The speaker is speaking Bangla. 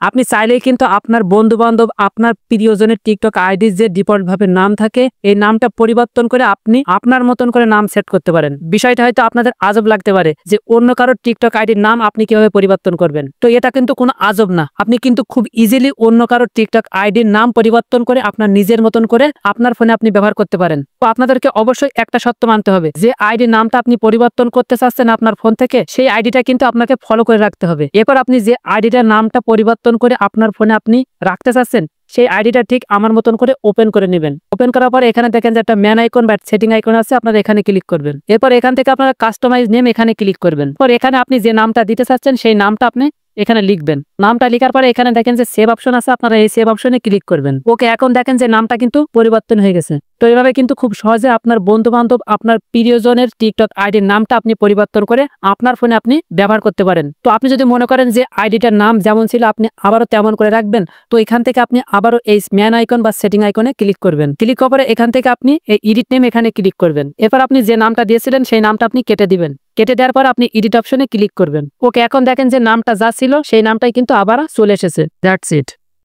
আপনি চাইলেই কিন্তু আপনার বন্ধু বান্ধব, আপনার প্রিয়জনের টিকটক আইডির যে ডিফল্ট ভাবে নাম থাকে এই নামটা পরিবর্তন করে আপনি আপনার মতন করে নাম সেট করতে পারেন। বিষয়টা হয়তো আপনাদের আজব লাগতে পারে যে অন্য কারোর টিকটক আইডির নাম আপনি কিভাবে পরিবর্তন করবেন। তো এটা কিন্তু কোনো আজব না, আপনি কিন্তু খুব ইজিলি অন্য কারোর টিকটক আইডির নাম পরিবর্তন করে আপনার নিজের মতন করে আপনার ফোনে আপনি ব্যবহার করতে পারেন। তো আপনাদেরকে অবশ্যই একটা সত্য মানতে হবে, যে আইডির নামটা আপনি পরিবর্তন করতে চাচ্ছেন আপনার ফোন থেকে, সেই আইডিটা কিন্তু আপনাকে ফলো করে রাখতে হবে। এরপর আপনি যে আইডিটার নামটা পরিবর্তন করে আপনার ফোনে আপনি রাখতে চাচ্ছেন সেই আইডিটা ঠিক আমার মতন করে ওপেন করে নেবেন। ওপেন করার পরে এখানে দেখেন যে একটা ম্যান আইকন বা সেটিং আইকন আছে, আপনারা এখানে ক্লিক করবেন। এরপর এখান থেকে আপনারা কাস্টমাইজ নেম এখানে ক্লিক করবেন। পর এখানে আপনি যে নামটা দিতে চাচ্ছেন সেই নামটা আপনি এখানে লিখবেন। নামটা লেখার পরে এখানে দেখেন যে সেভ অপশন আছে, আপনারা এই সেভ অপশনে ক্লিক করবেন। ওকে, এখন দেখেন যে নামটা কিন্তু পরিবর্তন হয়ে গেছে। তো এইভাবে কিন্তু খুব সহজে আপনার বন্ধু বান্ধব, আপনার প্রিয়জনের টিকটক আইডির নামটা আপনি পরিবর্তন করে আপনার ফোনে আপনি ব্যবহার করতে পারেন। তো আপনি যদি মনে করেন যে আইডিটার নাম যেমন ছিল আপনি আবারও তেমন করে রাখবেন, তো এখান থেকে আপনি আবারও এই ম্যান আইকন বা সেটিং আইকনে ক্লিক করবেন। ক্লিক করার পরে এখান থেকে আপনি এই এডিট নেম এখানে ক্লিক করবেন। এরপর আপনি যে নামটা দিয়েছিলেন সেই নামটা আপনি কেটে দিবেন। কেটে দেওয়ার পর আপনি এডিট অপশনে ক্লিক করবেন। ওকে, এখন দেখেন যে নামটা যা ছিল সেই নামটাই কিন্তু আবার চলে এসেছে। That's it.